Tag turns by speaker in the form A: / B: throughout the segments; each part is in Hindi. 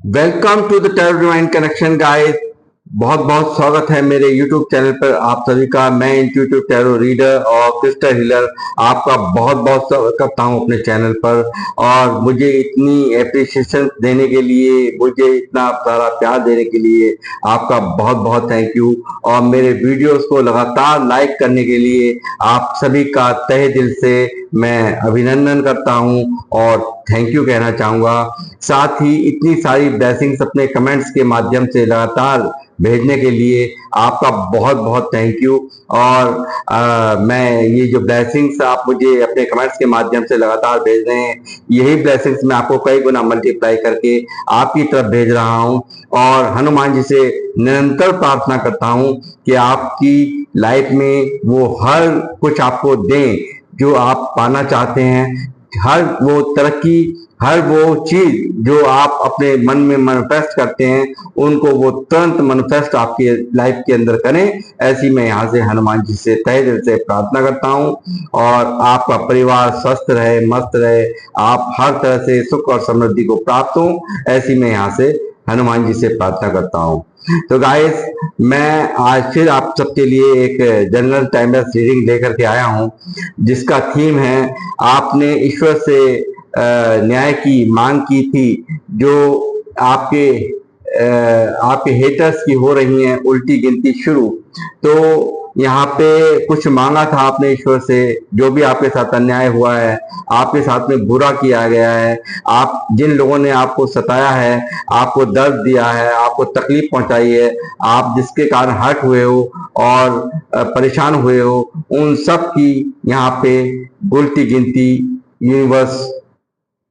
A: Welcome to the tarot divine connection guys. बहुत बहुत स्वागत है मेरे YouTube चैनल पर आप सभी का। मैं इंट्यूटिव टैरो रीडर और क्रिस्टल हीलर आपका बहुत बहुत स्वागत करता हूं अपने चैनल पर। और मुझे इतनी एप्रिसिएशन देने के लिए, मुझे इतना सारा प्यार देने के लिए आपका बहुत बहुत थैंक यू। और मेरे वीडियोस को लगातार लाइक करने के लिए आप सभी का तहे दिल से मैं अभिनंदन करता हूं और थैंक यू कहना चाहूंगा। साथ ही इतनी सारी ब्लेसिंग्स अपने कमेंट्स के माध्यम से लगातार भेजने के लिए आपका बहुत बहुत थैंक यू। और मैं ये जो ब्लेसिंग्स आप मुझे अपने कमेंट्स के माध्यम से लगातार भेज रहे हैं, यही ब्लेसिंग्स मैं आपको कई गुना मल्टीप्लाई करके आपकी तरफ भेज रहा हूं। और हनुमान जी से निरंतर प्रार्थना करता हूं कि आपकी लाइफ में वो हर कुछ आपको दें जो आप पाना चाहते हैं। हर वो तरक्की, हर वो चीज जो आप अपने मन में मैनिफेस्ट करते हैं, उनको वो तुरंत मैनिफेस्ट आपकी लाइफ के अंदर करें। ऐसी मैं यहाँ से हनुमान जी से तहे दिल से प्रार्थना करता हूँ। और आपका परिवार स्वस्थ रहे, मस्त रहे, आप हर तरह से सुख और समृद्धि को प्राप्त हो, ऐसी मैं यहाँ से हनुमान जी से प्रार्थना करता हूँ। तो गाइस, मैं आज फिर आप सबके लिए एक जनरल टाइमलेस रीडिंग लेकर के आया हूँ, जिसका थीम है आपने ईश्वर से न्याय की मांग की थी, जो आपके आपके हेटर्स की हो रही हैं उल्टी गिनती शुरू। तो यहाँ पे कुछ मांगा था आपने ईश्वर से, जो भी आपके साथ अन्याय हुआ है, आपके साथ में बुरा किया गया है, आप जिन लोगों ने आपको सताया है, आपको दर्द दिया है, आपको तकलीफ पहुंचाई है, आप जिसके कारण हर्ट हुए हो और परेशान हुए हो, उन सब की यहाँ पे उल्टी गिनती यूनिवर्स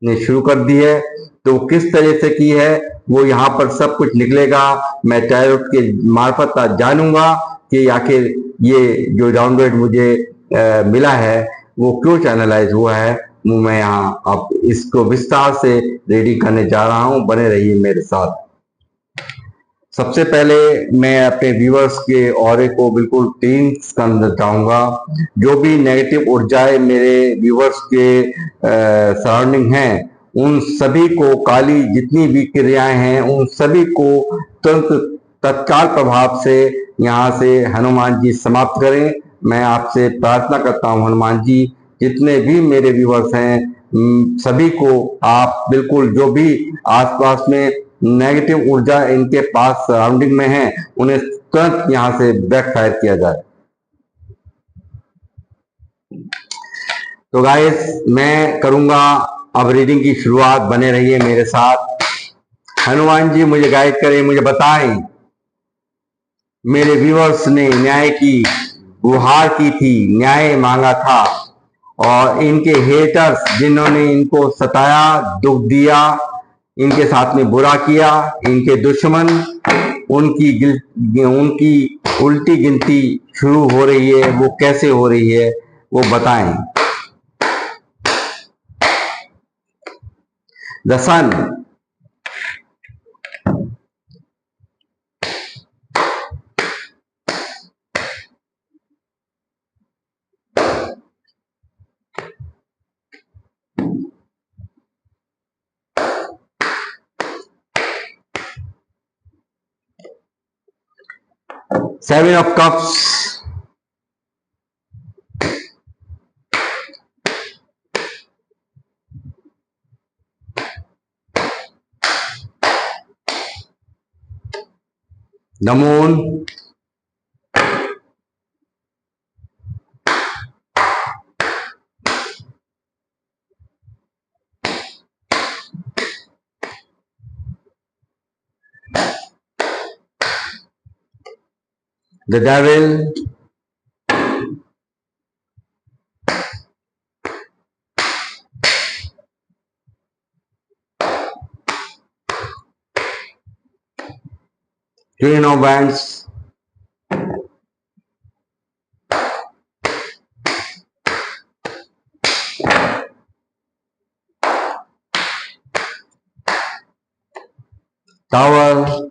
A: ने शुरू कर दी है। तो किस तरह से की है वो यहाँ पर सब कुछ निकलेगा। मैं टैरोट के मार्फत जानूंगा कि आखिर ये जो डाउनलोड मुझे मिला है वो क्यों चैनलाइज हुआ है। मैं यहाँ अब इसको विस्तार से रीडिंग करने जा रहा हूँ, बने रहिए मेरे साथ। सबसे पहले मैं अपने व्यूअर्स के ऑरे को बिल्कुल क्लीन करना चाहूंगा। जो भी नेगेटिव ऊर्जाएं मेरे व्यूअर्स के सराउंडिंग हैं, उन सभी को, काली जितनी भी क्रियाएं हैं, उन सभी को तुरंत तत्काल प्रभाव से यहाँ से हनुमान जी समाप्त करें। मैं आपसे प्रार्थना करता हूँ हनुमान जी, जितने भी मेरे व्यूअर्स हैं सभी को आप बिल्कुल, जो भी आसपास में नेगेटिव ऊर्जा इनके पास सराउंडिंग में है, उन्हें तुरंत यहाँ से बैकफायर किया जाए। तो गाइस, मैं करूंगा अब रीडिंग की शुरुआत, बने रहिए मेरे साथ। हनुमान जी मुझे गाइड करें, मुझे बताएं मेरे व्यूअर्स ने न्याय की गुहार की थी, न्याय मांगा था, और इनके हेटर्स जिन्होंने इनको सताया, दुख दिया, इनके साथ में बुरा किया, इनके दुश्मन, उनकी उल्टी गिनती शुरू हो रही है। वो कैसे हो रही है वो बताएं। The sun, 7 of Cups, the Moon, the Devil, Queen of Wands, Tower,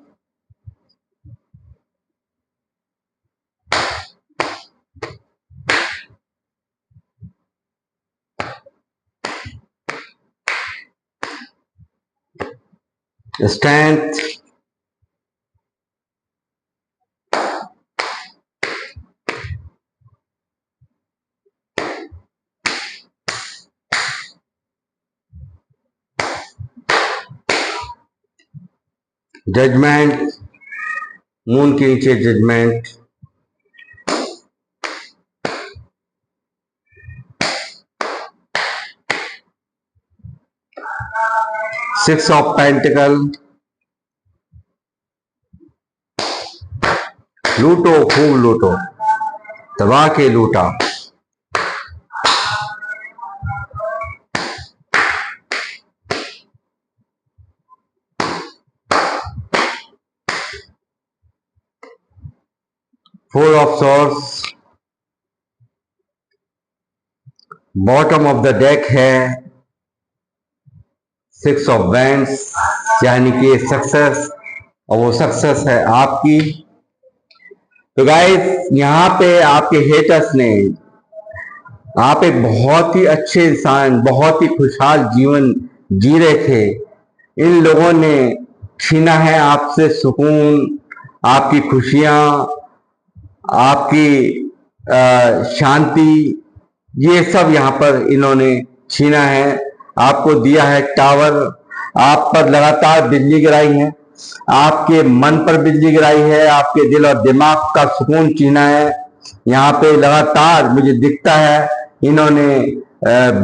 A: strength, judgement, moon के नीचे जजमेंट, सिक्स ऑफ पेंटिकल, लूटो खूब लूटो, दबा के लूटा, four of swords, bottom of the deck है सिक्स ऑफ वैंड्स, यानी कि सक्सेस, और वो सक्सेस है आपकी। तो गाइस यहाँ पे आपके हेटर्स ने, आप एक बहुत ही अच्छे इंसान, बहुत ही खुशहाल जीवन जी रहे थे, इन लोगों ने छीना है आपसे सुकून, आपकी खुशियां, आपकी शांति, ये सब यहाँ पर इन्होंने छीना है। आपको दिया है टावर, आप पर लगातार बिजली गिराई है, आपके मन पर बिजली गिराई है, आपके दिल और दिमाग का सुकून छीना है। यहाँ पे लगातार मुझे दिखता है इन्होंने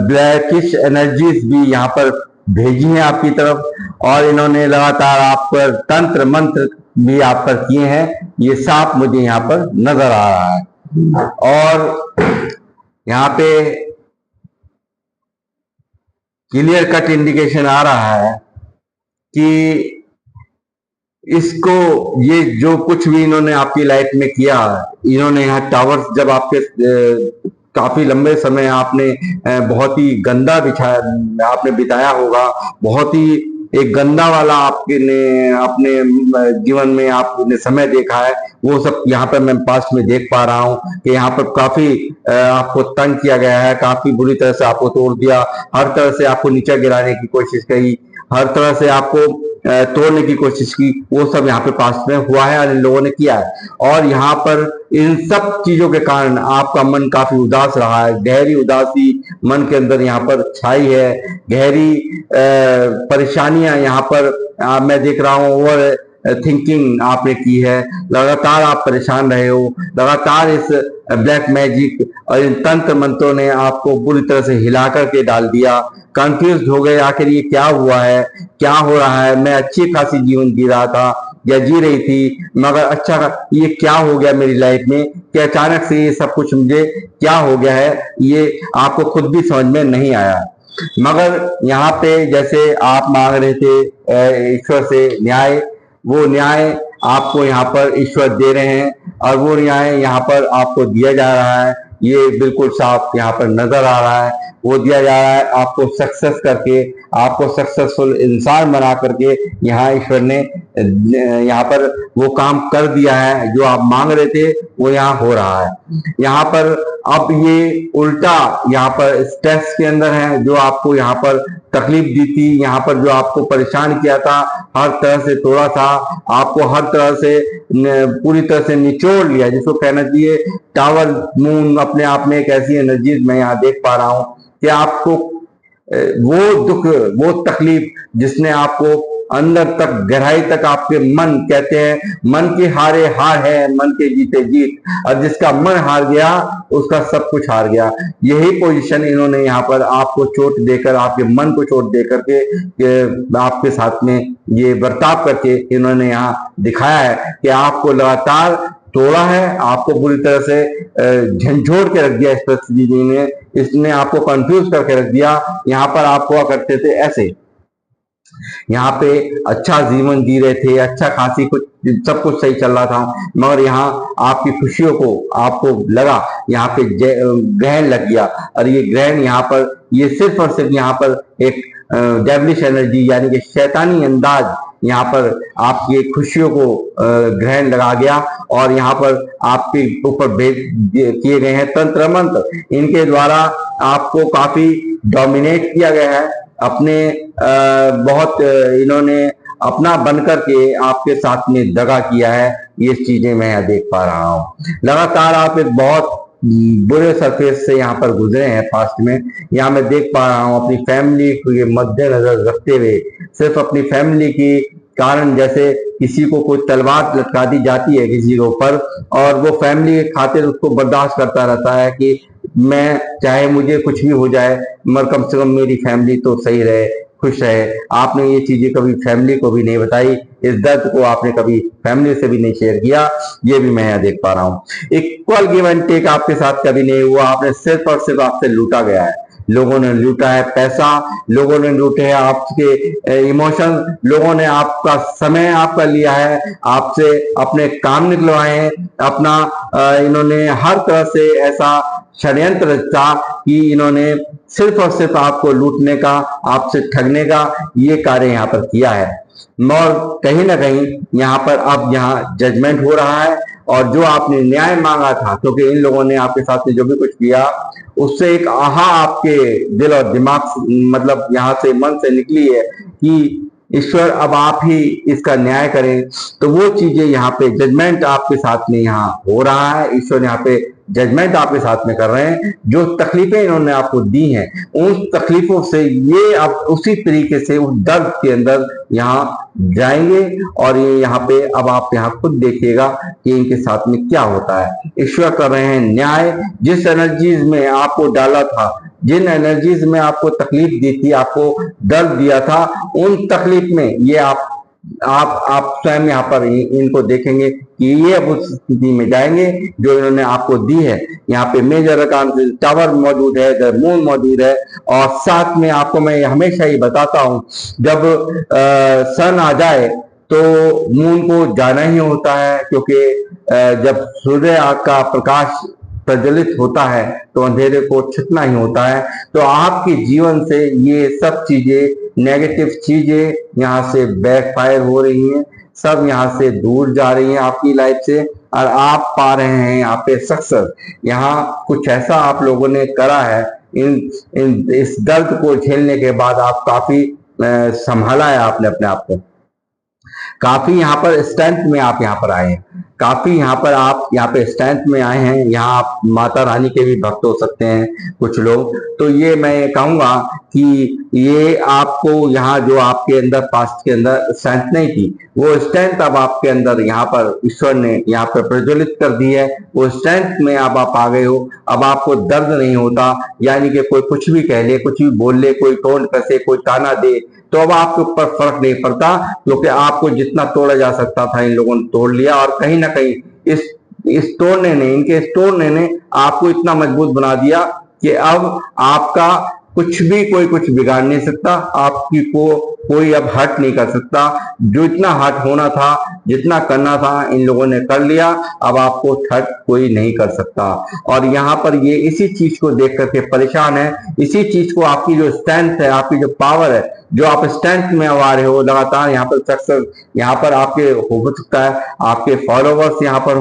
A: ब्लैकिश एनर्जीज भी यहाँ पर भेजी हैं आपकी तरफ, और इन्होंने लगातार आप पर तंत्र मंत्र भी आप पर किए हैं। ये साफ मुझे यहाँ पर नजर आ रहा है। और यहाँ पे क्लियर कट इंडिकेशन आ रहा है कि इसको, ये जो कुछ भी इन्होंने आपकी लाइफ में किया, इन्होंने यहाँ टावर्स, जब आपके काफी लंबे समय आपने बहुत ही गंदा बिछाया, आपने बिताया होगा, बहुत ही एक गंदा वाला आपके ने अपने जीवन में आपने समय देखा है, वो सब यहाँ पर मैं पास में देख पा रहा हूँ कि यहाँ पर काफी आपको तंग किया गया है, काफी बुरी तरह से आपको तोड़ दिया, हर तरह से आपको नीचे गिराने की कोशिश की, हर तरह से आपको तोड़ने की कोशिश की, वो सब यहाँ पे पास में हुआ है और इन लोगों ने किया है। और यहाँ पर इन सब चीजों के कारण आपका मन काफी उदास रहा है, गहरी उदासी मन के अंदर यहाँ पर छाई है, गहरी परेशानियां यहाँ पर मैं देख रहा हूँ, ओवर थिंकिंग आपने की है, लगातार आप परेशान रहे हो, लगातार इस ब्लैक मैजिक और इन तंत्र मंत्रों ने आपको बुरी तरह से हिला करके डाल दिया, कंफ्यूज हो गए आखिर ये क्या हुआ है, क्या हो रहा है, मैं अच्छी खासी जीवन जी रहा था या जी रही थी, मगर अच्छा ये क्या हो गया मेरी लाइफ में कि अचानक से ये सब कुछ मुझे क्या हो गया है, ये आपको खुद भी समझ में नहीं आया। मगर यहाँ पे जैसे आप मांग रहे थे ईश्वर से न्याय, वो न्याय आपको यहाँ पर ईश्वर दे रहे हैं, और वो न्याय यहाँ पर आपको दिया जा रहा है, ये बिल्कुल साफ यहाँ पर नजर आ रहा है, वो दिया जा रहा है आपको सक्सेस करके, आपको सक्सेसफुल इंसान बना करके यहाँ ईश्वर ने यहाँ पर वो काम कर दिया है, जो आप मांग रहे थे वो यहाँ हो रहा है। यहाँ पर अब ये उल्टा यहाँ पर स्ट्रेस के अंदर है, जो आपको यहाँ पर तकलीफ दी थी, यहाँ पर जो आपको परेशान किया था, हर तरह से तोड़ा था, आपको हर तरह से पूरी तरह से निचोड़ लिया, जिसको कहना चाहिए टावर मून अपने आप में एक ऐसी एनर्जी मैं यहाँ देख पा रहा हूँ कि आपको वो दुख, वो तकलीफ जिसने आपको अंदर तक, गहराई तक, आपके मन, कहते हैं मन की हारे हार है, मन के जीते जीत, और जिसका मन हार गया उसका सब कुछ हार गया। यही पोजीशन इन्होंने यहाँ पर आपको चोट देकर, आपके मन को चोट देकर के आपके साथ में ये बर्ताव करके इन्होंने यहाँ दिखाया है कि आपको लगातार तोड़ा है, आपको बुरी तरह से झंझोड़ के रख दिया इस परिस्थिति ने, इसने आपको कंफ्यूज करके रख दिया। यहाँ पर आप हुआ करते थे ऐसे, यहाँ पे अच्छा जीवन जी रहे थे, अच्छा खासी कुछ सब कुछ सही चल रहा था, मगर यहाँ आपकी खुशियों को आपको लगा यहाँ पे ग्रहण लग गया, और ये ग्रहण यहाँ पर, ये सिर्फ और सिर्फ यहाँ पर एक डेविलिश एनर्जी यानी कि शैतानी अंदाज यहाँ पर आपकी खुशियों को ग्रहण लगा गया, और यहाँ पर आपके ऊपर किए गए हैं तंत्र मंत्र, इनके द्वारा आपको काफी डोमिनेट किया गया है। अपने बहुत इन्होंने अपना बनकर के आपके साथ में दगा किया है, ये चीजें मैं यहाँ देख पा रहा हूँ। लगातार आप एक बहुत बुरे सरफेस से यहाँ पर गुजरे हैं पास्ट में। यहाँ मैं देख पा रहा हूँ अपनी फैमिली को ये मद्देनजर रखते हुए, सिर्फ अपनी फैमिली की कारण, जैसे किसी को कोई तलवार लटका दी जाती है किसी के ऊपर और वो फैमिली के खातिर उसको बर्दाश्त करता रहता है कि मैं चाहे मुझे कुछ भी हो जाए मगर कम से कम मेरी फैमिली तो सही रहे, खुश रहे। आपने ये चीजें कभी फैमिली को भी नहीं बताई, इस दर्द को आपने कभी फैमिली से भी नहीं शेयर किया, ये भी मैं यहाँ देख पा रहा हूँ। इक्वल गिव एंड टेक आपके साथ कभी नहीं हुआ, आपने सिर्फ और सिर्फ आपसे लूटा गया है। लोगों ने लूटा है पैसा, लोगों ने लूटे हैं आपके इमोशन, लोगों ने आपका समय आपका लिया है, आपसे अपने काम निकलवाए हैं, अपना इन्होंने हर तरह से ऐसा षड्यंत्र रचा कि इन्होंने सिर्फ और सिर्फ आपको लूटने का, आपसे ठगने का ये कार्य यहाँ पर किया है। और कहीं ना कहीं यहाँ पर अब यहाँ जजमेंट हो रहा है और जो आपने न्याय मांगा था, क्योंकि इन लोगों ने आपके साथ में जो भी कुछ किया उससे एक आहा आपके दिल और दिमाग मतलब यहाँ से मन से निकली है कि ईश्वर अब आप ही इसका न्याय करें। तो वो चीजें यहाँ पे जजमेंट आपके साथ में यहाँ हो रहा है, ईश्वर यहाँ पे जजमेंट आपके साथ में कर रहे हैं। जो तकलीफें इन्होंने आपको दी हैं उन तकलीफों से ये अब उसी तरीके से उस दर्द के अंदर यहाँ जाएंगे और ये यहाँ पे अब आप यहाँ खुद देखिएगा कि इनके साथ में क्या होता है। ईश्वर कर रहे हैं न्याय। जिस एनर्जीज में आपको डाला था, जिन एनर्जीज में आपको तकलीफ दी थी, आपको दर्द दिया था, उन तकलीफ में ये आप स्वयं यहाँ पर इनको देखेंगे कि ये अब उस स्थिति में जाएंगे जो इन्होंने आपको दी है। यहाँ पे मेजर अरकान से टावर मौजूद है, द मून मौजूद है और साथ में आपको मैं हमेशा ही बताता हूँ जब सन आ जाए तो मून को जाना ही होता है, क्योंकि जब सूर्य का प्रकाश प्रज्वलित होता है तो अंधेरे को छिपना ही होता है। तो आपके जीवन से ये सब चीजें, नेगेटिव चीजें यहाँ से बैकफायर हो रही हैं, सब यहाँ से दूर जा रही हैं आपकी लाइफ से और आप पा रहे हैं यहाँ पे सक्सेस। यहाँ कुछ ऐसा आप लोगों ने करा है, इस दर्द को झेलने के बाद आप काफी संभाला है आपने अपने आप को, काफी यहाँ पर स्ट्रेंथ में आप यहाँ पर आए हैं, काफी यहाँ पर आप यहाँ पे स्ट्रेंथ में आए हैं। यहाँ आप माता रानी के भी भक्त हो सकते हैं कुछ लोग। तो ये मैं कहूंगा कि ये आपको यहाँ जो आपके अंदर पास्ट के अंदर स्ट्रेंथ नहीं थी, वो स्ट्रेंथ अब आपके अंदर यहाँ पर ईश्वर ने यहाँ पर प्रज्वलित कर दी है। वो स्ट्रेंथ में अब आप आ गए हो। अब आपको दर्द नहीं होता, यानी कि कोई कुछ भी कह ले, कुछ भी बोल ले, कोई टोन कसे, कोई ताना दे, तो अब आपके ऊपर फर्क नहीं पड़ता, क्योंकि आपको जितना तोड़ा जा सकता था इन लोगों ने तोड़ लिया। और कहीं ना कहीं इस तोड़ने ने, इनके तोड़ने ने आपको इतना मजबूत बना दिया कि अब आपका कुछ भी कोई कुछ बिगाड़ नहीं सकता, आपकी कोई अब हर्ट नहीं कर सकता। जो इतना हर्ट होना था, जितना करना था, इन लोगों ने कर लिया। अब आपको हर्ट कोई नहीं कर सकता। और यहाँ पर ये इसी चीज को देख करके परेशान है, इसी चीज को, आपकी जो स्ट्रेंथ है, आपकी जो पावर है, जो आप स्ट्रेंथ में आ रहे हो लगातार, यहाँ पर सक्सेस यहाँ पर आपके हो सकता है, आपके फॉलोवर्स यहाँ पर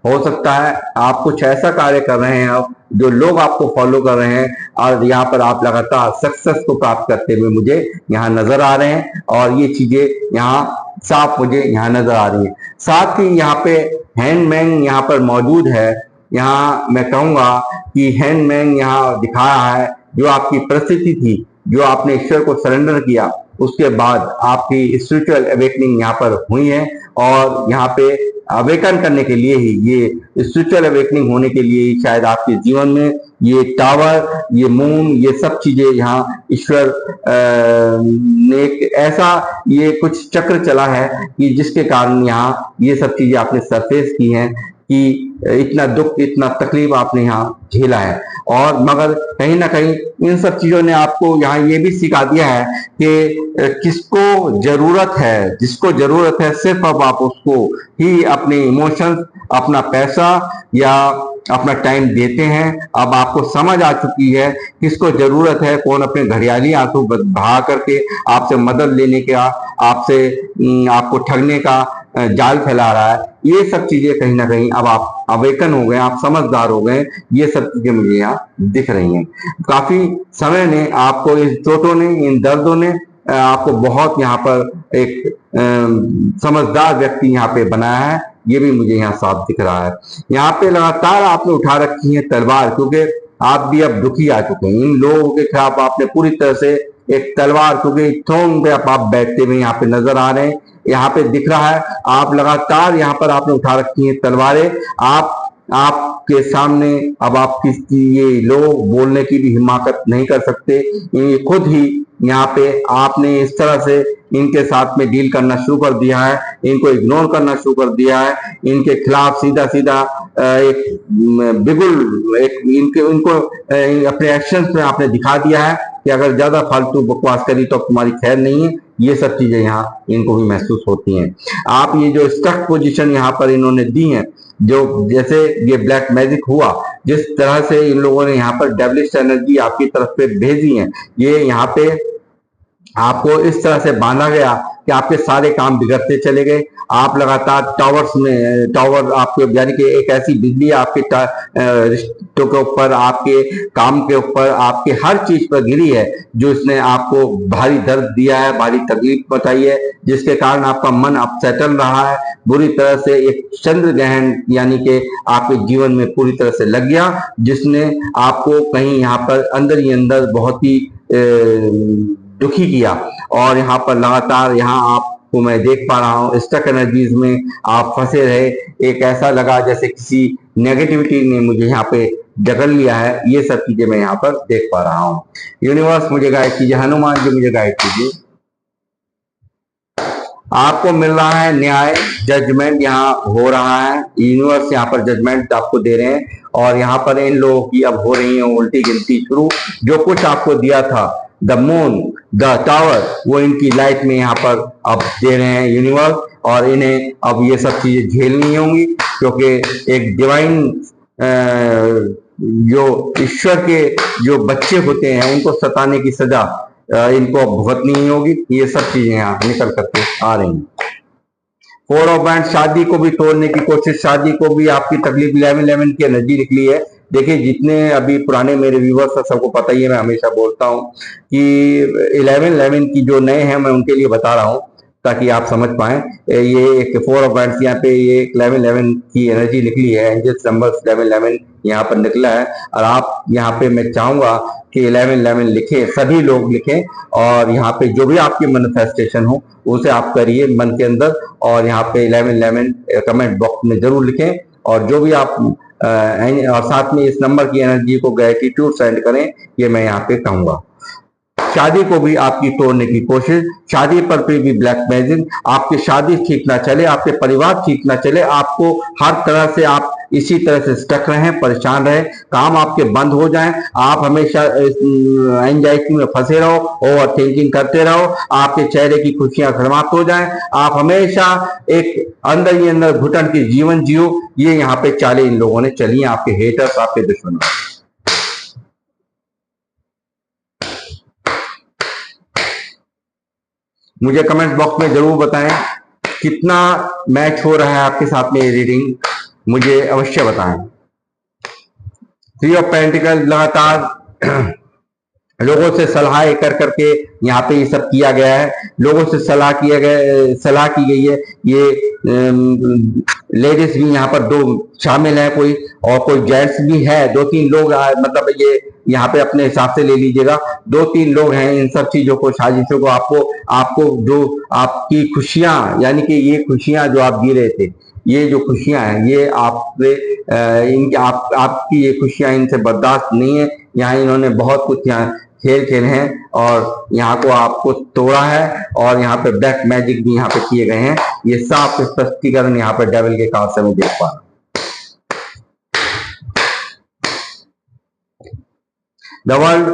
A: हो सकता है आप कुछ ऐसा कार्य कर रहे हैं अब जो लोग आपको फॉलो कर रहे हैं और यहाँ पर आप लगातार सक्सेस को प्राप्त करते हुए मुझे यहाँ नजर आ रहे हैं। और ये चीजें यहाँ साफ मुझे यहाँ नजर आ रही है। साथ ही यहाँ पे हैंडमैन यहाँ पर मौजूद है। यहाँ मैं कहूंगा कि हैंडमैन यहाँ दिखा रहा है जो आपकी परिस्थिति थी, जो आपने ईश्वर को सरेंडर किया, उसके बाद आपकी स्पिरिचुअल अवेकनिंग यहाँ पर हुई है। और यहाँ पे अवेकन करने के लिए ही, ये स्पिरिचुअल अवेकनिंग होने के लिए ही शायद आपके जीवन में ये टावर, ये मून, ये सब चीजें यहाँ ईश्वर ने एक ऐसा ये कुछ चक्र चला है कि जिसके कारण यहाँ ये सब चीजें आपने सरफेस की हैं कि इतना दुख, इतना तकलीफ आपने यहाँ झेला है। और मगर कहीं ना कहीं इन सब चीजों ने आपको यहाँ ये भी सिखा दिया है कि किसको जरूरत है, जिसको जरूरत है सिर्फ अब आप उसको ही अपने इमोशंस, अपना पैसा या अपना टाइम देते हैं। अब आपको समझ आ चुकी है किसको जरूरत है, कौन अपने घड़ियाली आंसू बहा करके आपसे मदद लेने का, आपसे आपको ठगने का जाल फैला रहा है। ये सब चीजें कहीं ना कहीं अब आप अवेकन हो गए, आप समझदार हो गए। ये सब चीजें मुझे यहाँ दिख रही हैं। काफी समय ने आपको, इस चोटों ने, इन दर्दों ने आपको बहुत यहाँ पर एक समझदार व्यक्ति यहाँ पे बनाया है, ये भी मुझे यहाँ साफ दिख रहा है। यहाँ पे लगातार आपने उठा रखी है तलवार, क्योंकि आप भी अब दुखी आ चुके हैं। इन लोगों के खिलाफ आपने पूरी तरह से एक तलवार, क्योंकि थ्रोन पे आप बैठते हुए यहाँ पे नजर आ रहे हैं, यहाँ पे दिख रहा है। आप लगातार यहाँ पर आपने उठा रखी है तलवारें। आपके सामने अब आप किसी ये लोग बोलने की भी हिम्मत नहीं कर सकते। ये खुद ही यहाँ पे आपने इस तरह से इनके साथ में डील करना शुरू कर दिया है, इनको इग्नोर करना शुरू कर दिया है, इनके खिलाफ सीधा सीधा एक बिल्कुल एक इनको अपने एक्शंस में आपने दिखा दिया है कि अगर ज्यादा फालतू बकवास करी तो तुम्हारी खैर नहीं है। ये सब चीजें यहाँ इनको भी महसूस होती हैं। आप ये जो स्टक पोजीशन यहाँ पर इन्होंने दी है, जो जैसे ये ब्लैक मैजिक हुआ, जिस तरह से इन लोगों ने यहाँ पर डेविलिश एनर्जी आपकी तरफ पे भेजी है, ये यहाँ पे आपको इस तरह से बांधा गया कि आपके सारे काम बिगड़ते चले गए। आप लगातार टावर आपके यानी कि एक ऐसी बिजली आपके रिश्तों के ऊपर, आपके काम के ऊपर, आपके हर चीज पर गिरी है, जो इसने आपको भारी दर्द दिया है, भारी तकलीफ बताई है, जिसके कारण आपका मन अपसेटल रहा है बुरी तरह से। एक चंद्र ग्रहण यानी कि आपके जीवन में पूरी तरह से लग गया, जिसने आपको कहीं यहाँ पर अंदर ही अंदर बहुत ही दुखी किया। और यहाँ पर लगातार यहाँ आपको मैं देख पा रहा हूँ स्टक एनर्जीज में आप फंसे रहे। एक ऐसा लगा जैसे किसी नेगेटिविटी ने मुझे यहाँ पे जकड़ लिया है। ये सब चीजें मैं यहाँ पर देख पा रहा हूँ। यूनिवर्स मुझे गाइड कीजिए, हनुमान जी मुझे गाइड कीजिए। आपको मिल रहा है न्याय, जजमेंट यहाँ हो रहा है। यूनिवर्स यहाँ पर जजमेंट आपको दे रहे हैं और यहाँ पर इन लोगों की अब हो रही है उल्टी गिनती शुरू। जो कुछ आपको दिया था, द मून, द टावर, वो इनकी लाइट में यहाँ पर अब दे रहे हैं यूनिवर्स, और इन्हें अब ये सब चीजें झेलनी होंगी, क्योंकि एक डिवाइन जो ईश्वर के जो बच्चे होते हैं उनको सताने की सजा इनको भुगतनी होगी। ये सब चीजें यहाँ निकल करके आ रही हैं। 4 ऑफ बैंड, शादी को भी तोड़ने की कोशिश, शादी को भी आपकी तकलीफ। 11 की एनर्जी निकली है। देखिए, जितने अभी पुराने मेरे व्यूवर्स हैं सबको पता ही है, मैं हमेशा बोलता हूँ कि 11 की जो नए हैं मैं उनके लिए बता रहा हूँ ताकि आप समझ पाए। ये एक 4 ऑफ बैंड्स यहाँ पे ये 11 की एनर्जी निकली है। एंजल्स नंबर 11 यहाँ पर निकला है, और आप यहाँ पे मैं चाहूंगा कि 11 लिखें, सभी लोग लिखें, और यहाँ पे जो भी आपकी मैनिफेस्टेशन हो उसे आप करिए मन के अंदर, और यहाँ पे 11 कमेंट बॉक्स में जरूर लिखें। और जो भी आप और साथ में इस नंबर की एनर्जी को ग्रेटिट्यूड सेंड करें, ये मैं यहाँ पे कहूंगा। शादी को भी आपकी तोड़ने की कोशिश, शादी पर भी ब्लैक मैजिक, आपकी शादी ठीक ना चले, आपके परिवार ठीक ना चले, आपको हर तरह से आप इसी तरह से स्टक रहे, परेशान रहे, काम आपके बंद हो जाएं, आप हमेशा एंजाइटी में फंसे रहो, ओवर थिंकिंग करते रहो, आपके चेहरे की खुशियां समाप्त हो जाएं, आप हमेशा एक अंदर ही अंदर घुटन की जीवन जियो। ये यहाँ पे चालें इन लोगों ने चली, आपके हेटर्स, आपके दुश्मनों। मुझे कमेंट बॉक्स में जरूर बताएं कितना मैच हो रहा है आपके साथ में ये रीडिंग, मुझे अवश्य बताएं। 3 ऑफ पेंटिकल, लगातार लोगों से सलाह कर करके यहाँ पे ये सब किया गया है। लोगों से सलाह की गई है। ये लेडीज भी यहाँ पर 2 शामिल है, कोई और कोई जेंट्स भी है, 2-3 लोग, मतलब ये यहाँ पे अपने हिसाब से ले लीजिएगा, 2-3 लोग हैं। इन सब चीजों को, साजिशों को, आपको जो आपकी खुशियां, यानी कि ये खुशियां जो आप जी रहे थे, ये जो खुशियां हैं, ये आपकी ये खुशियां इनसे बर्दाश्त नहीं है। यहाँ इन्होंने बहुत कुछ यहाँ खेल खेले हैं और यहाँ को आपको तोड़ा है, और यहाँ पे ब्लैक मैजिक भी यहाँ पे किए गए हैं। ये साफ स्पष्टीकरण यहाँ पे डेविल के कार्ड से मैं देख पा रहा हूं। द वर्ल्ड,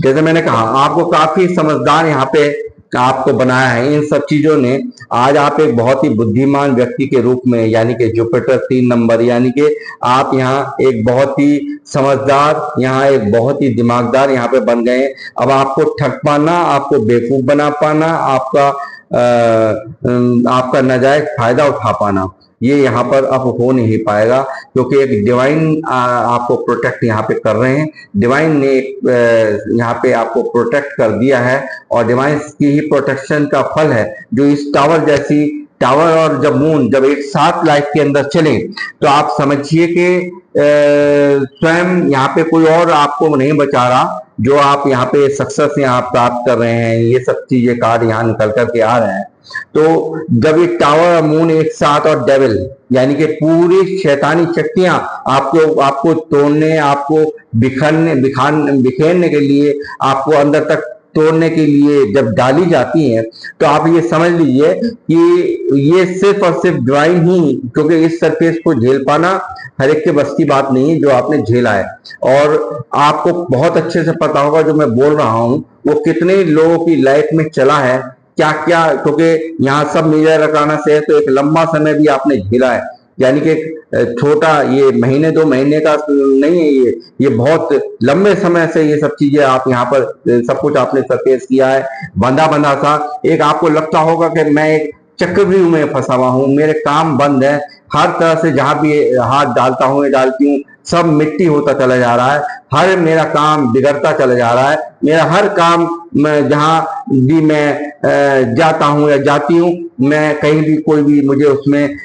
A: जैसे मैंने कहा, आपको काफी समझदार यहाँ पे आपको बनाया है इन सब चीजों ने। आज आप एक बहुत ही बुद्धिमान व्यक्ति के रूप में, यानी कि जुपिटर 3 नंबर, यानी कि आप यहाँ एक बहुत ही समझदार, यहाँ एक बहुत ही दिमागदार यहाँ पे बन गए। अब आपको ठग पाना, आपको बेवकूफ बना पाना, आपका नाजायज फायदा उठा पाना, ये यहाँ पर अब हो नहीं पाएगा, क्योंकि एक डिवाइन आपको प्रोटेक्ट यहाँ पे कर रहे हैं। डिवाइन ने यहाँ पे आपको प्रोटेक्ट कर दिया है, और डिवाइन की ही प्रोटेक्शन का फल है जो इस टावर और जब मून जब एक साथ लाइफ के अंदर चले, तो आप समझिए कि स्वयं यहाँ पे कोई और आपको नहीं बचा रहा। जो आप यहाँ पे सक्सेस यहाँ प्राप्त कर रहे हैं, ये सब चीजें कार्ड यहाँ निकल करके आ रहे हैं। तो जब ये टावर और मून एक साथ, और डेविल यानी कि पूरी शैतानी शक्तियां आपको तोड़ने, आपको बिखेरने के लिए, आपको अंदर तक तोड़ने के लिए जब डाली जाती हैं, तो आप ये समझ लीजिए कि ये सिर्फ और सिर्फ डिवाइन ही, क्योंकि इस सरफेस को झेल पाना हर एक के बस की बात नहीं है जो आपने झेला है। और आपको बहुत अच्छे से पता होगा जो मैं बोल रहा हूं वो कितने लोगों की लाइफ में चला है, क्या क्या, क्योंकि यहाँ सब मेजर रकाना से है, तो एक लंबा समय भी आपने झेला है। यानी कि छोटा ये महीने 2 महीने का नहीं है, ये बहुत लंबे समय से ये सब चीजें आप यहाँ पर सब कुछ आपने सरफेस किया है, बंधा बंधा सा। एक आपको लगता होगा कि मैं एक चक्रव्यूह में फंसा हुआ हूँ, मेरे काम बंद है, हर तरह से जहां भी हाथ डालता हूँ या डालती हूँ सब मिट्टी होता चला जा रहा है, हर मेरा काम बिगड़ता चला जा रहा है, मेरा हर काम जहां भी मैं जाता हूँ या जाती हूँ, मैं कहीं भी कोई भी मुझे उसमें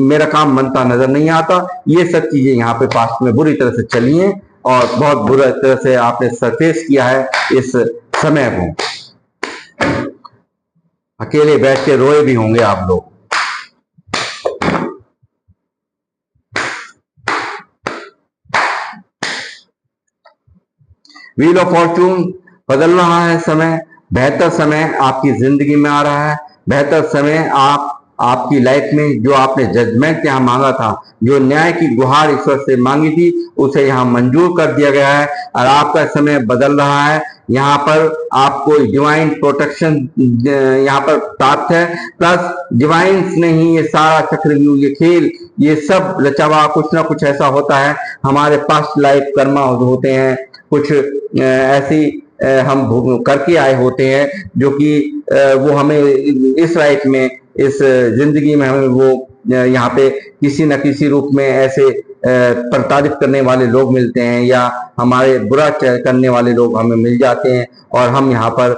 A: मेरा काम बनता नजर नहीं आता। ये सब चीजें यहाँ पे पास्ट में बुरी तरह से चली हैं, और बहुत बुरी तरह से आपने सरफेस किया है इस समय को। अकेले बैठ के रोए भी होंगे आप लोग। व्हील ऑफ फॉर्चून बदल रहा है समय, बेहतर समय आपकी जिंदगी में आ रहा है, बेहतर समय आपकी लाइफ में जो आपने जजमेंट यहाँ मांगा था, जो न्याय की गुहार ईश्वर से मांगी थी, उसे यहाँ मंजूर कर दिया गया है, और आपका समय बदल रहा है। यहाँ पर आपको डिवाइन प्रोटेक्शन यहाँ पर प्राप्त है, प्लस डिवाइंस ने ही ये सारा चक्रव्यूह, ये खेल, ये सब रचा हुआ कुछ ना कुछ ऐसा होता है। हमारे पास्ट लाइफ कर्मा होते हैं, कुछ ऐसी हम करके आए होते हैं जो कि वो हमें इस लाइफ में, इस जिंदगी में हमें वो यहाँ पे किसी न किसी रूप में ऐसे प्रताड़ित करने वाले लोग मिलते हैं, या हमारे बुरा करने वाले लोग हमें मिल जाते हैं, और हम यहाँ पर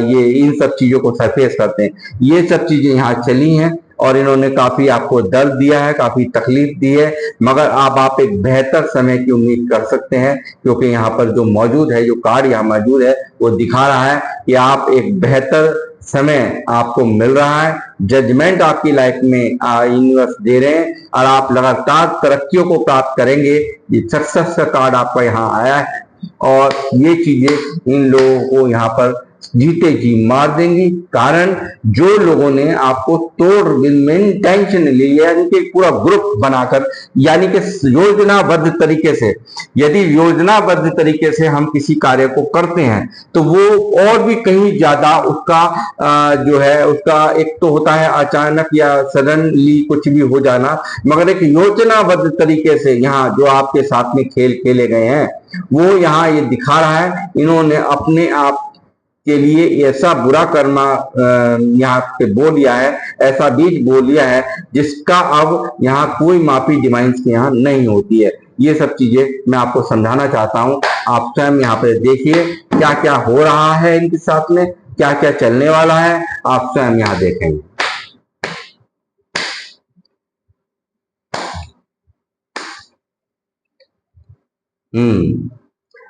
A: ये इन सब चीजों को सरफेस करते हैं। ये सब चीजें यहाँ चली हैं, और इन्होंने काफी आपको दर्द दिया है, काफी तकलीफ दी है, मगर आप एक बेहतर समय की उम्मीद कर सकते हैं, क्योंकि यहाँ पर जो मौजूद है, जो कार्ड यहाँ मौजूद है, वो दिखा रहा है कि आप एक बेहतर समय आपको मिल रहा है। जजमेंट आपकी लाइफ में यूनिवर्स दे रहे हैं, और आप लगातार तरक्कियों को प्राप्त करेंगे। ये सक्सेस का कार्ड आपका यहाँ आया है, और ये चीजें इन लोगों को यहाँ पर जीते जी मार देंगी। कारण जो लोगों ने आपको तोड़ में टेंशन ली, यानी कि पूरा ग्रुप बनाकर, यानी कि योजनाबद्ध तरीके से, यदि योजनाबद्ध तरीके से हम किसी कार्य को करते हैं तो वो और भी कहीं ज्यादा उसका जो है उसका एक तो होता है अचानक या सडनली कुछ भी हो जाना, मगर एक योजनाबद्ध तरीके से यहाँ जो आपके साथ में खेल खेले गए हैं वो यहाँ ये दिखा रहा है। इन्होंने अपने आप के लिए ऐसा बुरा कर्मा यहाँ पे बो लिया है, ऐसा बीज बो लिया है जिसका अब यहाँ कोई माफी डिवाइंस के यहाँ नहीं होती है। ये सब चीजें मैं आपको समझाना चाहता हूँ। आप स्वयं यहाँ पे देखिए क्या क्या हो रहा है इनके साथ में, क्या क्या चलने वाला है, आप स्वयं यहाँ देखेंगे।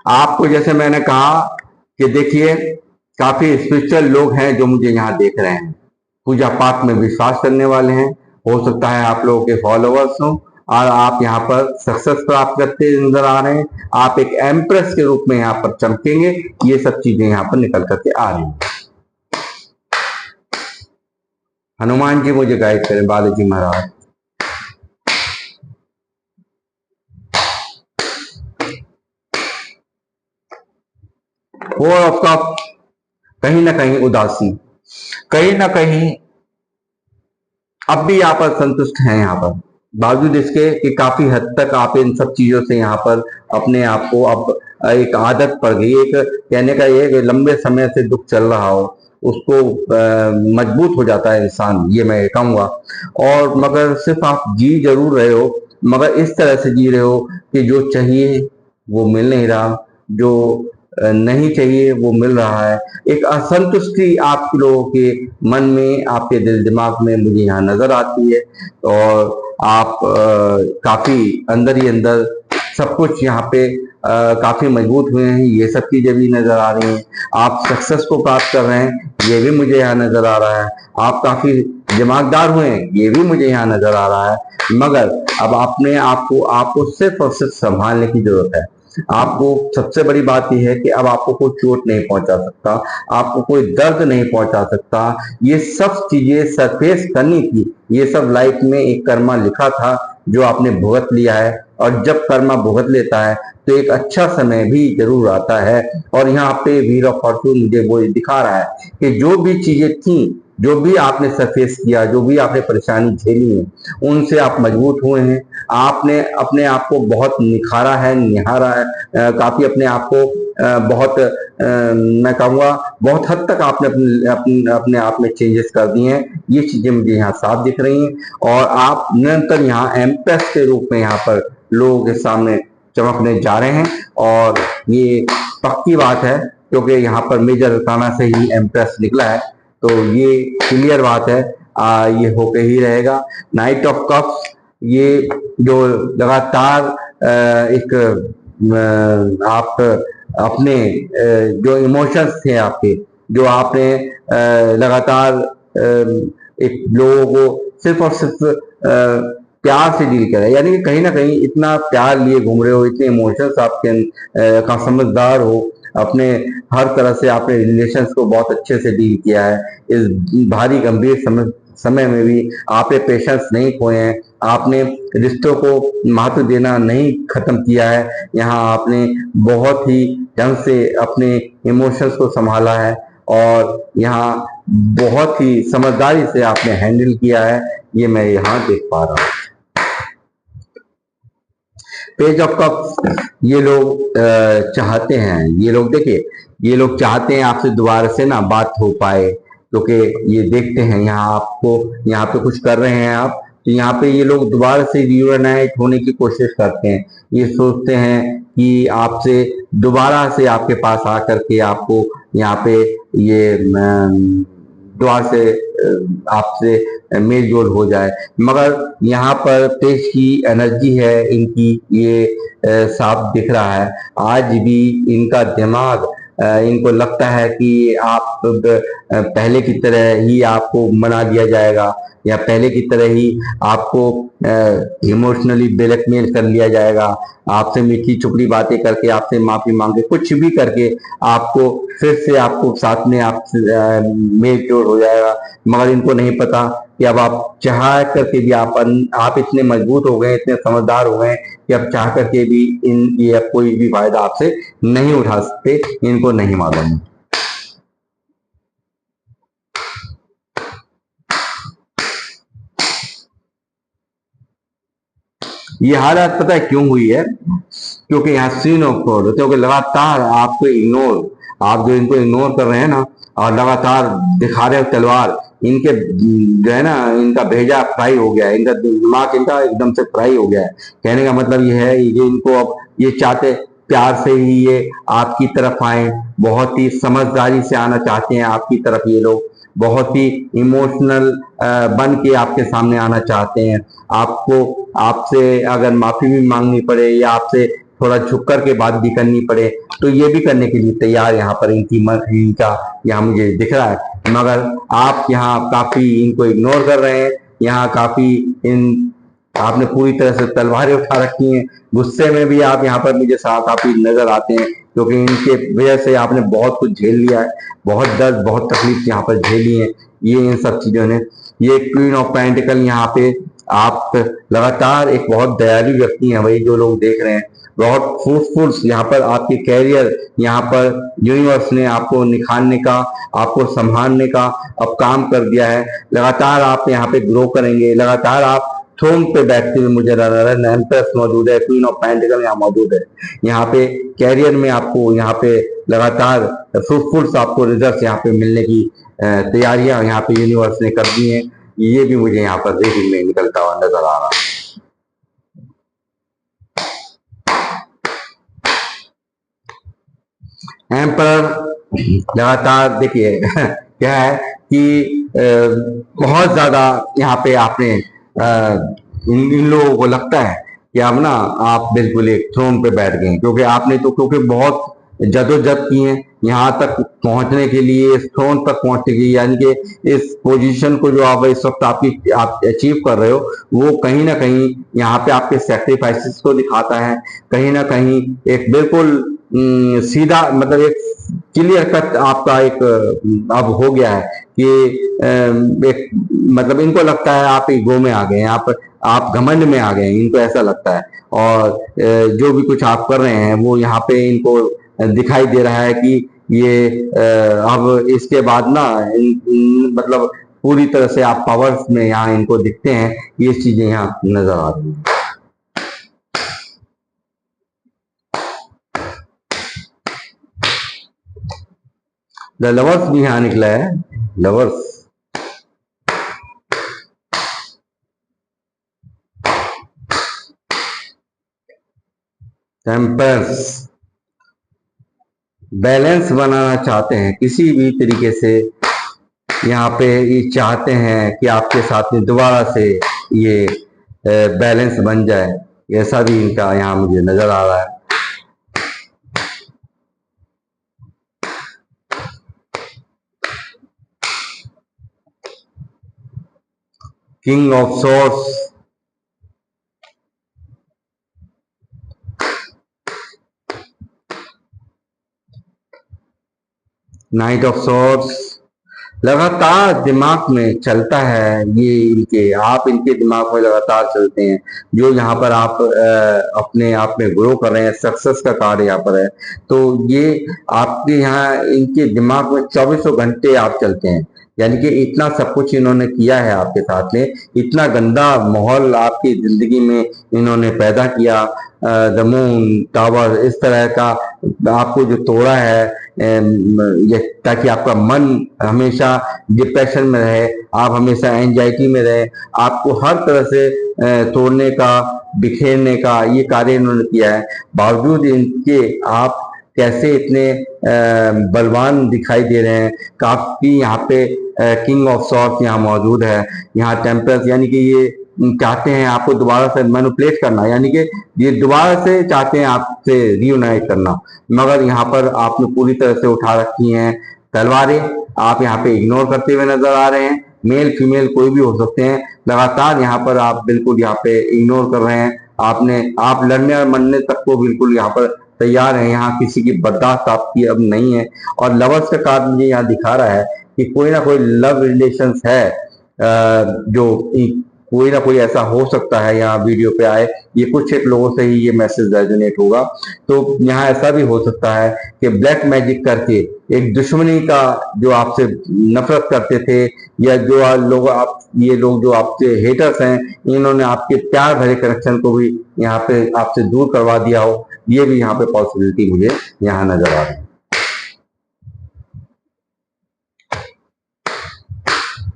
A: आपको जैसे मैंने कहा कि देखिए काफी स्पिरिचुअल लोग हैं जो मुझे यहाँ देख रहे हैं, पूजा पाठ में विश्वास करने वाले हैं, हो सकता है आप लोगों के फॉलोअर्स हो, और आप यहाँ पर सक्सेस प्राप्त करते नजर आ रहे हैं। आप एक एम्प्रेस के रूप में यहाँ पर चमकेंगे। ये सब चीजें यहाँ पर निकल करके आ रही हैं। हनुमान जी मुझे गाइड करें, बालाजी महाराज। फोर ऑफ कप, कहीं ना कहीं उदासी, कहीं ना कहीं अब भी यहाँ पर संतुष्ट हैं यहाँ पर, बावजूद इसके कि काफी हद तक आप इन सब चीजों से यहाँ पर अपने आप को अब एक आदत पड़ गई, एक कहने का ये लंबे समय से दुख चल रहा हो, उसको मजबूत हो जाता है इंसान, ये मैं कहूँगा। और मगर सिर्फ आप जी जरूर रहे हो, मगर इस तरह से जी रहे हो कि जो चाहिए वो मिल नहीं रहा, जो नहीं चाहिए वो मिल रहा है। एक असंतुष्टि आप लोगों के मन में, आपके दिल दिमाग में मुझे यहाँ नजर आती है। और आप काफी अंदर ही अंदर सब कुछ यहाँ पे काफी मजबूत हुए हैं, ये सब चीजें भी नजर आ रही हैं। आप सक्सेस को प्राप्त कर रहे हैं, ये भी मुझे यहाँ नजर आ रहा है। आप काफी दिमागदार हुए हैं, ये भी मुझे यहाँ नजर आ रहा है। मगर अब अपने आपको सिर्फ और सिर्फ संभालने की जरूरत है। आपको सबसे बड़ी बात यह है कि अब आपको कोई चोट नहीं पहुंचा सकता, आपको कोई दर्द नहीं पहुंचा सकता। ये सब चीजें सरफेस करनी थी, ये सब लाइफ में एक कर्मा लिखा था जो आपने भुगत लिया है। और जब कर्मा भुगत लेता है तो एक अच्छा समय भी जरूर आता है। और यहाँ पे व्हील ऑफ फॉर्चून मुझे वो दिखा रहा है कि जो भी चीजें थी, जो भी आपने सरफेस किया, जो भी आपने परेशानी झेली है, उनसे आप मजबूत हुए हैं। आपने अपने आप को बहुत निखारा है, निहारा है, काफी अपने आप को बहुत मैं कहूँगा बहुत हद तक आपने अपने आप में चेंजेस कर दिए हैं। ये चीजें मुझे यहाँ साफ दिख रही हैं। और आप निरंतर यहाँ एम्प्रेस के रूप में यहाँ पर लोगों के सामने चमकने जा रहे हैं। और ये पक्की बात है, क्योंकि यहाँ पर मेजर अरकाना से ही एम्प्रेस निकला है, तो ये क्लियर बात है। ये होके ही रहेगा। नाइट ऑफ कप्स, ये जो लगातार एक आप अपने जो इमोशंस थे आपके, जो आपने लगातार एक लोगों को सिर्फ और सिर्फ प्यार से डील करा, यानी कि कहीं ना कहीं इतना प्यार लिए घूम रहे हो, इतने इमोशंस आपके का समझदार हो, अपने हर तरह से आपने रिलेशंस को बहुत अच्छे से डील किया है। इस भारी गंभीर समय में भी आपने पेशेंस नहीं खोए हैं, आपने रिश्तों को महत्व देना नहीं खत्म किया है। यहाँ आपने बहुत ही ढंग से अपने इमोशंस को संभाला है और यहाँ बहुत ही समझदारी से आपने हैंडल किया है, ये मैं यहाँ देख पा रहा हूँ। पेज ऑफ कप्स, ये लोग चाहते हैं, ये लोग देखिए, ये लोग चाहते हैं आपसे दोबारा से ना बात हो पाए, क्योंकि ये देखते हैं यहाँ आपको, यहाँ पे कुछ कर रहे हैं आप, तो यहाँ पे ये लोग दोबारा से रियूनाइट होने की कोशिश करते हैं। ये सोचते हैं कि आपसे दोबारा से आपके पास आकर के आपको यहाँ पे ये दोबारा से आपसे मेल जोल हो जाए। मगर यहाँ पर पेश की एनर्जी है इनकी, ये साफ दिख रहा है। आज भी इनका दिमाग, इनको लगता है कि आप पहले की तरह ही आपको मना दिया जाएगा, या पहले की तरह ही आपको इमोशनली ब्लैकमेल कर लिया जाएगा, आपसे मीठी चुपड़ी बातें करके, आपसे माफी मांगे, कुछ भी करके आपको फिर से आपको साथ में आपसे मेल जोड़ हो जाएगा। मगर इनको नहीं पता कि अब आप चाह करके भी आप इतने मजबूत हो गए, इतने समझदार हो गए कि अब चाह करके भी ये कोई भी फायदा आपसे नहीं उठा सकते, इनको नहीं मालूम। ये हालत पता है क्यों हुई है? क्योंकि यहाँ सीन ऑफ गॉड, क्योंकि लगातार आपको इग्नोर, आप जो इनको इग्नोर कर रहे हैं ना, और लगातार दिखा रहे हो तलवार, इनके जो है ना, इनका भेजा फ्राई हो गया है, इनका दिमाग इनका एकदम से फ्राई हो गया है। कहने का मतलब ये है, ये इनको अब ये चाहते प्यार से ही ये आपकी तरफ आए, बहुत ही समझदारी से आना चाहते हैं आपकी तरफ। ये लोग बहुत ही इमोशनल बन के आपके सामने आना चाहते हैं। आपको आपसे अगर माफी भी मांगनी पड़े या आपसे थोड़ा झुक कर के बात भी करनी पड़े, तो ये भी करने के लिए तैयार यहाँ पर इनका यहाँ मुझे दिख रहा है। मगर आप यहाँ काफी इनको इग्नोर कर रहे हैं, यहाँ काफी आपने पूरी तरह से तलवारें उठा रखी हैं। गुस्से में भी आप यहाँ पर मुझे काफी नजर आते हैं, क्योंकि इनके वजह से आपने बहुत कुछ झेल लिया है, बहुत दर्द, बहुत तकलीफ यहाँ पर झेली है। ये इन सब चीजों ने, ये क्वीन ऑफ पेंटिकल यहाँ पे आप लगातार एक बहुत दयालु व्यक्ति हैं भाई, जो लोग देख रहे हैं, बहुत फ्रूटफुल यहाँ पर आपके कैरियर, यहाँ पर यूनिवर्स ने आपको निखारने का, आपको संभालने का अब काम कर दिया है। लगातार आप यहाँ पे ग्रो करेंगे, लगातार आप थ्रोन पे बैठते हुए मुझे एम्प्रेस मौजूद है, क्वीन ऑफ पेंटिकल यहाँ मौजूद है। यहाँ पे कैरियर में आपको यहाँ पे लगातार फ्रूटफुल आपको रिजल्ट यहाँ पे मिलने की तैयारियां यहाँ पे यूनिवर्स ने कर दी हैं। ये भी मुझे यहाँ पर रीडिंग में निकलता हुआ नजर आ रहा है। एम्पर लगातार देखिए क्या है कि बहुत ज्यादा यहाँ पे आपने इन लोगों को लगता है कि अब ना आप बिल्कुल एक थ्रोन पे बैठ गए, क्योंकि आपने तो क्योंकि बहुत जदोजहद की है यहाँ तक पहुंचने के लिए, इस थ्रोन तक पहुंचने के लिए, यानी कि इस पोजीशन को जो आप इस वक्त आप अचीव कर रहे हो, वो कहीं ना कहीं यहाँ पे आपके सेक्रीफाइसेस को दिखाता है। कहीं ना कहीं एक बिल्कुल सीधा मतलब एक क्लियर कट आपका एक अब हो गया है कि एक मतलब इनको लगता है आप ईगो में आ गए हैं, आप घमंड में आ गए हैं, इनको ऐसा लगता है। और जो भी कुछ आप कर रहे हैं वो यहाँ पे इनको दिखाई दे रहा है कि ये अब इसके बाद ना मतलब पूरी तरह से आप पावर्स में यहाँ इनको दिखते हैं, ये चीजें यहाँ नजर आ रही हैं। द लवर्स भी यहाँ निकला है, लवर्स। टेम्पर्स बैलेंस बनाना चाहते हैं किसी भी तरीके से, यहाँ पे ये चाहते हैं कि आपके साथ में दोबारा से ये बैलेंस बन जाए, ऐसा भी इनका यहाँ मुझे नजर आ रहा है। King of source, night of source, लगातार दिमाग में चलता है ये इनके, आप इनके दिमाग में लगातार चलते हैं। जो यहाँ पर आप अपने आप में ग्रो कर रहे हैं, सक्सेस का कार्ड यहाँ पर है, तो ये आपके यहाँ इनके दिमाग में 24 घंटे आप चलते हैं। यानी कि इतना सब कुछ इन्होंने किया है आपके साथ में, इतना गंदा माहौल आपकी जिंदगी में इन्होंने पैदा किया, द मून टावर इस तरह का आपको जो तोड़ा है, ताकि आपका मन हमेशा डिप्रेशन में रहे, आप हमेशा एंजाइटी में रहे, आपको हर तरह से तोड़ने का, बिखेरने का ये कार्य इन्होंने किया है। बावजूद इनके आप कैसे इतने बलवान दिखाई दे रहे हैं। काफी यहाँ पे किंग ऑफ सॉर्ड्स यहाँ मौजूद है, यहाँ टेम्परस, यानी कि ये चाहते हैं आपको दोबारा से मैनिपुलेट करना, यानी कि ये दोबारा से चाहते हैं आपसे रियूनाइट करना, मगर यहाँ पर आपने पूरी तरह से उठा रखी हैं तलवारें। आप यहाँ पे इग्नोर करते हुए नजर आ रहे हैं, मेल फीमेल कोई भी हो सकते हैं, लगातार यहाँ पर आप बिल्कुल यहाँ पे इग्नोर कर रहे हैं। आप लड़ने और मरने तक को बिल्कुल यहाँ पर तैयार है, यहाँ किसी की बर्दाश्त आपकी अब नहीं है। और लवर्स का कार्ड मुझे यहाँ दिखा रहा है कि कोई ना कोई लव रिलेशंस है, जो कोई ना कोई ऐसा हो सकता है यहाँ वीडियो पे आए, ये कुछ एक लोगों से ही ये मैसेज रेजोनेट होगा। तो यहाँ ऐसा भी हो सकता है कि ब्लैक मैजिक करके एक दुश्मनी का, जो आपसे नफरत करते थे, या जो ये लोग जो आपसे हेटर्स हैं, इन्होंने आपके प्यार भरे कनेक्शन को भी यहाँ पे आपसे दूर करवा दिया हो, ये भी यहाँ पे पॉसिबिलिटी मुझे यहाँ नजर आ रही है।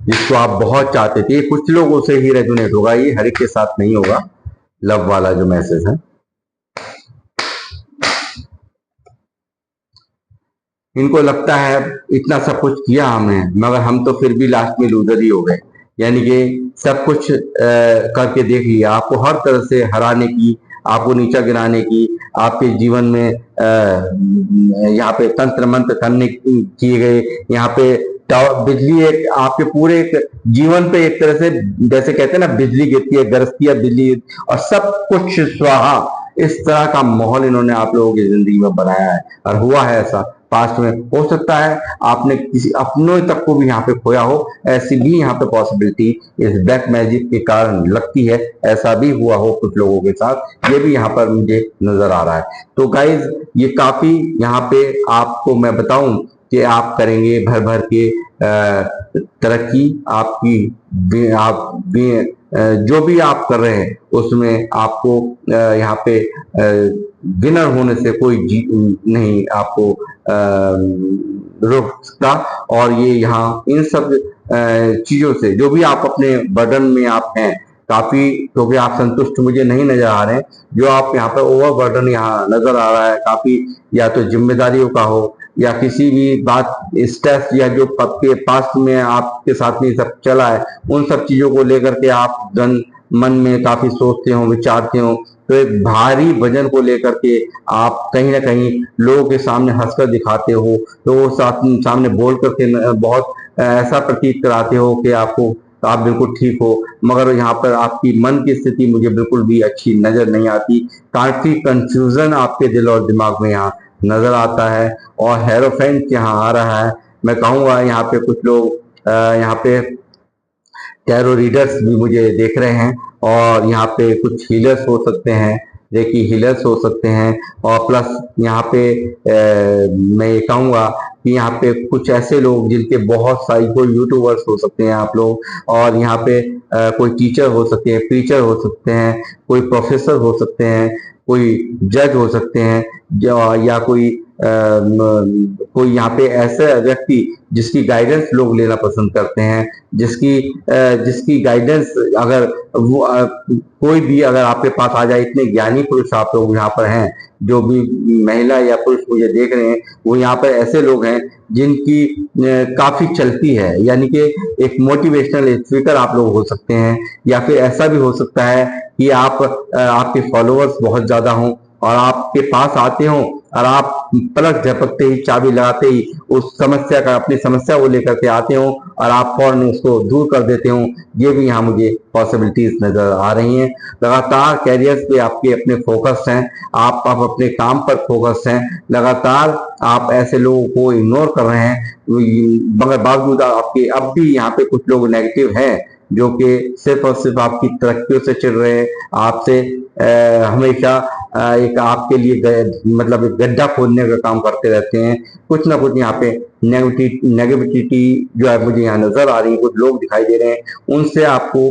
A: जिसको आप बहुत चाहते थे, कुछ लोगों से ही रेजोनेट होगा, ये हर एक के साथ नहीं होगा। लव वाला जो मैसेज है, इनको लगता है इतना सब कुछ किया हमने, मगर हम तो फिर भी लास्ट में लूजर ही हो गए। यानी कि सब कुछ करके देख लिया, आपको हर तरह से हराने की, आपको नीचा गिराने की, आपके जीवन में यहाँ पे तंत्र मंत्र करने किए गए। यहाँ पे बिजली एक आपके पूरे एक जीवन पे एक तरह से, जैसे कहते हैं ना, बिजली गिरती है, गरजती है बिजली, और सब कुछ स्वाहा, इस तरह का माहौल इन्होंने आप लोगों की जिंदगी में बनाया है। और हुआ है ऐसा पास्ट में, हो सकता है आपने किसी अपनों तक को भी यहाँ पे खोया हो, ऐसी भी यहाँ पे पॉसिबिलिटी इस ब्लैक मैजिक के कारण लगती है। ऐसा भी हुआ हो कुछ लोगों के साथ, ये भी यहाँ पर मुझे नजर आ रहा है। तो गाइज, ये काफी यहाँ पे आपको मैं बताऊं कि आप करेंगे भर भर के तरक्की, जो भी आप कर रहे हैं उसमें आपको यहाँ पे विनर होने से कोई नहीं आपको रोक सकता। और ये यहाँ इन सब चीजों से जो भी आप अपने बर्डन में आप हैं काफी, क्योंकि आप संतुष्ट मुझे नहीं नजर आ रहे हैं, जो आप यहाँ पर ओवर बर्डन यहाँ नजर आ रहा है काफी, या तो जिम्मेदारियों का हो या किसी भी बात स्ट्रेस, या जो आपके पास्ट में आपके साथ में सब चला है उन सब चीजों को लेकर के आप मन में काफी सोचते हो, विचारते हो। तो एक भारी वजन को लेकर के आप कहीं ना कहीं लोगों के सामने हंसकर दिखाते हो, तो वो सामने बोल करके बहुत ऐसा प्रतीत कराते हो कि आपको आप बिल्कुल ठीक हो, मगर यहाँ पर आपकी मन की स्थिति मुझे बिल्कुल भी अच्छी नजर नहीं आती। काफी कंफ्यूजन आपके दिल और दिमाग में यहाँ नजर आता है, और हेरोफेंट यहाँ आ रहा है। मैं कहूँगा यहाँ पे कुछ लोग यहाँ पे टैरो रीडर्स भी मुझे देख रहे हैं, और यहाँ पे कुछ हीलर्स हो सकते हैं, रेकी हीलर्स हो सकते हैं, और प्लस यहाँ पे मैं ये कहूँगा कि यहाँ पे कुछ ऐसे लोग जिनके बहुत सारी, कोई यूट्यूबर्स हो सकते हैं आप लोग, और यहाँ पे कोई टीचर हो सकते हैं, प्रीचर हो सकते हैं, कोई प्रोफेसर हो सकते हैं, कोई जज हो सकते हैं, या कोई यहाँ पे ऐसे व्यक्ति जिसकी गाइडेंस लोग लेना पसंद करते हैं, जिसकी गाइडेंस अगर वो कोई भी अगर आपके पास आ जाए, इतने ज्ञानी पुरुष आप लोग यहाँ पर हैं, जो भी महिला या पुरुष मुझे देख रहे हैं वो यहाँ पर ऐसे लोग हैं जिनकी काफी चलती है, यानी कि एक मोटिवेशनल स्पीकर आप लोग हो सकते हैं, या फिर ऐसा भी हो सकता है कि आपके फॉलोअर्स बहुत ज्यादा हों और आपके पास आते हो और आप पलक झपकते ही, चाबी लगाते ही उस समस्या का, अपनी समस्या को लेकर के आते हो और आप फौरन उसको दूर कर देते हो। ये भी यहाँ मुझे पॉसिबिलिटीज नजर आ रही हैं। लगातार कैरियर्स पे आपके अपने फोकस हैं, आप अपने काम पर फोकस हैं, लगातार आप ऐसे लोगों को इग्नोर कर रहे हैं, मगर बावजूद आपके अब भी यहाँ पे कुछ लोग नेगेटिव हैं जो कि सिर्फ और सिर्फ आपकी तरक्कियों से चिढ़ रहे हैं, आपसे हमेशा एक आपके लिए मतलब एक गड्ढा खोदने का काम करते रहते हैं। कुछ ना कुछ यहाँ पे नेगेटिविटी जो है मुझे यहाँ नजर आ रही है, कुछ लोग दिखाई दे रहे हैं, उनसे आपको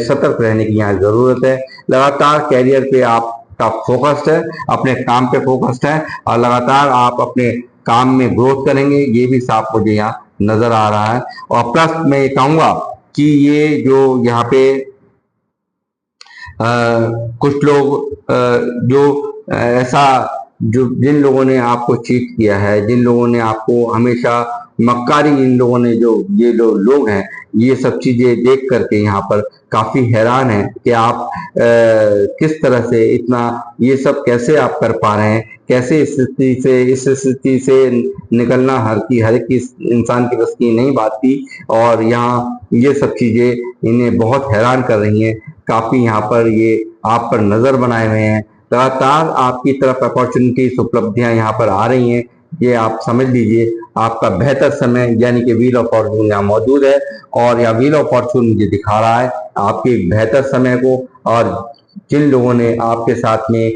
A: सतर्क रहने की यहाँ जरूरत है। लगातार कैरियर पे आपका फोकस्ड है, अपने काम पे फोकस्ड है, और लगातार आप अपने काम में ग्रोथ करेंगे, ये भी साफ मुझे यहाँ नजर आ रहा है। और प्लस मैं ये कहूंगा कि ये जो यहाँ पे कुछ लोग जो ऐसा, जो जिन लोगों ने आपको चीट किया है, जिन लोगों ने आपको हमेशा मक्कारी, इन लोगों ने जो ये लोग हैं, ये सब चीजें देख करके यहाँ पर काफी हैरान है कि आप किस तरह से इतना ये सब कैसे आप कर पा रहे हैं, कैसे इस स्थिति से निकलना हर एक इंसान के बस की नहीं बात थी। और यहाँ ये सब चीजें इन्हें बहुत हैरान कर रही हैं, काफी यहाँ पर ये आप पर नजर बनाए हुए हैं, लगातार आपकी तरफ अपॉर्चुनिटीज, उपलब्धियां यहाँ पर आ रही हैं। ये आप समझ लीजिए आपका बेहतर समय यानी कि व्हील ऑफ फॉर्चून यहाँ मौजूद है, और यह व्हील ऑफ फॉर्चून मुझे दिखा रहा है आपके बेहतर समय को। और जिन लोगों ने आपके साथ में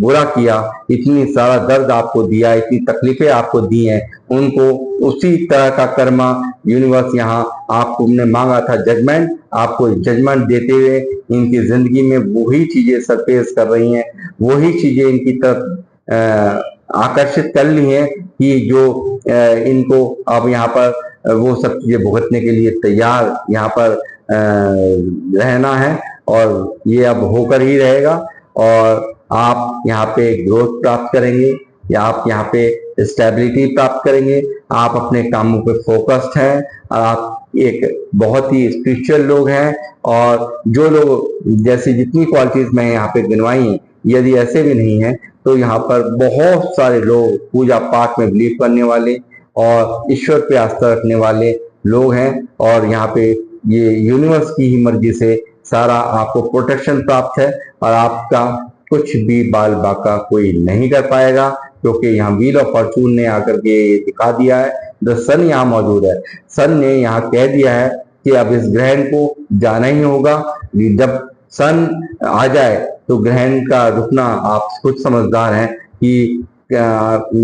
A: बुरा किया, इतनी सारा दर्द आपको दिया, इतनी तकलीफें आपको दी हैं, उनको उसी तरह का कर्मा यूनिवर्स यहाँ आपको ने मांगा था जजमेंट, आपको जजमेंट देते हुए इनकी जिंदगी में वही चीजें सरफेस कर रही हैं, वही चीजें इनकी तरफ आकर्षित कर ली हैं कि जो इनको अब यहाँ पर वो सब चीजें भुगतने के लिए तैयार यहाँ पर रहना है, और ये अब होकर ही रहेगा। और आप यहाँ पे ग्रोथ प्राप्त करेंगे, या आप यहाँ पे स्टेबिलिटी प्राप्त करेंगे, आप अपने कामों पे फोकस्ड हैं, और आप एक बहुत ही स्पिरिचुअल लोग हैं। और जो लोग जैसी जितनी क्वालिटीज मैं यहाँ पे गिनवाई हैं, यदि ऐसे भी नहीं है तो यहाँ पर बहुत सारे लोग पूजा पाठ में बिलीव करने वाले और ईश्वर पे आस्था रखने वाले लोग हैं, और यहाँ पे ये यूनिवर्स की ही मर्जी से सारा आपको प्रोटेक्शन प्राप्त है, और आपका कुछ भी बाल बाका कोई नहीं कर पाएगा, क्योंकि यहाँ व्हील ऑफ फॉर्चून ने आकर के दिखा दिया है। द सन यहाँ मौजूद है, सन ने यहाँ कह दिया है कि अब इस ग्रहण को जाना ही होगा। जब सन आ जाए तो ग्रहण का रुकना, आप खुद समझदार हैं कि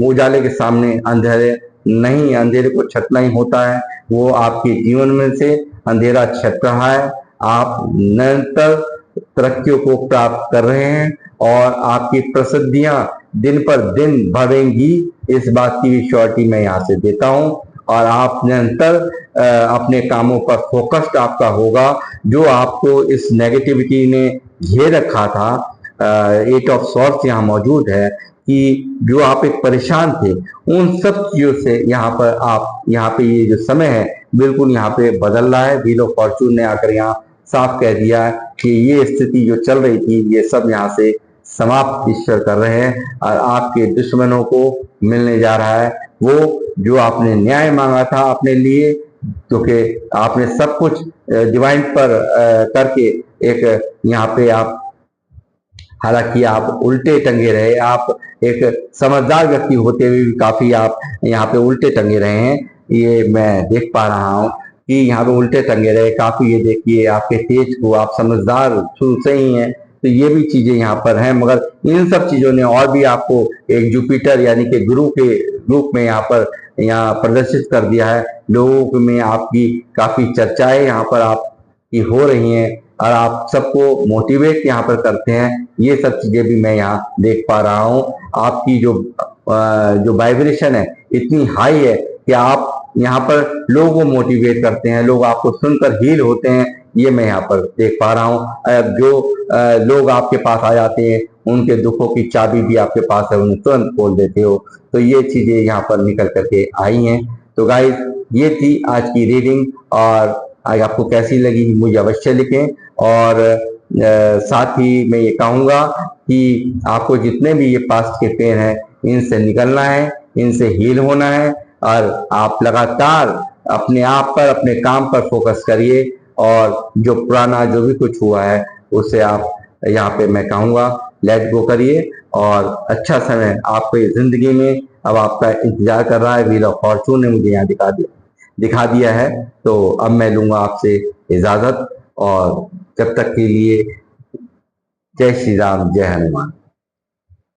A: उजाले के सामने अंधेरे नहीं, अंधेरे को छटना ही होता है। वो आपके जीवन में से अंधेरा छट रहा है, आप निरंतर तरक्कियों को प्राप्त कर रहे हैं और आपकी प्रसिद्धियां दिन पर दिन बढ़ेंगी, इस बात की भी श्योरिटी मैं यहाँ से देता हूँ। और आप निरंतर अपने कामों पर फोकस्ड आपका होगा। जो आपको इस नेगेटिविटी ने घेर रखा था, 8 ऑफ सॉर्ड्स यहाँ मौजूद है कि जो आप एक परेशान थे, उन सब चीजों से यहाँ पर आप यहाँ पे ये जो समय है बिल्कुल यहाँ पे बदल रहा है। व्हील ऑफ फॉर्चून ने आकर यहाँ साफ कह दिया है कि ये स्थिति जो चल रही थी ये सब यहाँ से समाप्त ईश्वर कर रहे हैं और आपके दुश्मनों को मिलने जा रहा है वो जो आपने न्याय मांगा था अपने लिए, क्योंकि आपने सब कुछ डिवाइन पर करके एक यहाँ पे आप, हालांकि आप उल्टे टंगे रहे, आप एक समझदार व्यक्ति होते हुए भी काफी आप यहाँ पे उल्टे टंगे रहे हैं, ये मैं देख पा रहा हूँ कि यहाँ पे उल्टे टंगे रहे काफी। ये देखिए आपके तेज को, आप समझदार शुरू से ही हैं, तो ये भी चीजें यहाँ पर हैं। मगर इन सब चीजों ने और भी आपको एक जुपिटर यानी कि गुरु के रूप में यहाँ प्रदर्शित कर दिया है। लोगों में आपकी काफी चर्चाएं यहाँ पर आपकी हो रही हैं और आप सबको मोटिवेट यहाँ पर करते हैं। ये सब चीजें भी मैं यहाँ देख पा रहा हूँ। आपकी जो वाइब्रेशन है इतनी हाई है कि आप यहाँ पर लोगों को मोटिवेट करते हैं, लोग आपको सुनकर हील होते हैं, ये मैं यहाँ पर देख पा रहा हूँ। जो लोग आपके पास आ जाते हैं उनके दुखों की चाबी भी आपके पास है, उन्हें तुरंत खोल देते हो। तो ये चीजें यहाँ पर निकल करके आई हैं। तो गाइस ये थी आज की रीडिंग, और आज आपको कैसी लगी मुझे अवश्य लिखें। और साथ ही मैं ये कहूँगा कि आपको जितने भी ये पास्ट के पेन हैं इनसे निकलना है, इनसे हील होना है, और आप लगातार अपने आप पर, अपने काम पर फोकस करिए। और जो पुराना जो भी कुछ हुआ है उसे आप यहाँ पे मैं कहूँगा लेट गो करिए। और अच्छा समय आपको जिंदगी में अब आपका इंतजार कर रहा है। व्हील ऑफ फॉर्चून ने मुझे यहाँ दिखा दिया है। तो अब मैं लूंगा आपसे इजाजत, और जब तक के लिए जय श्री राम, जय हनुमान।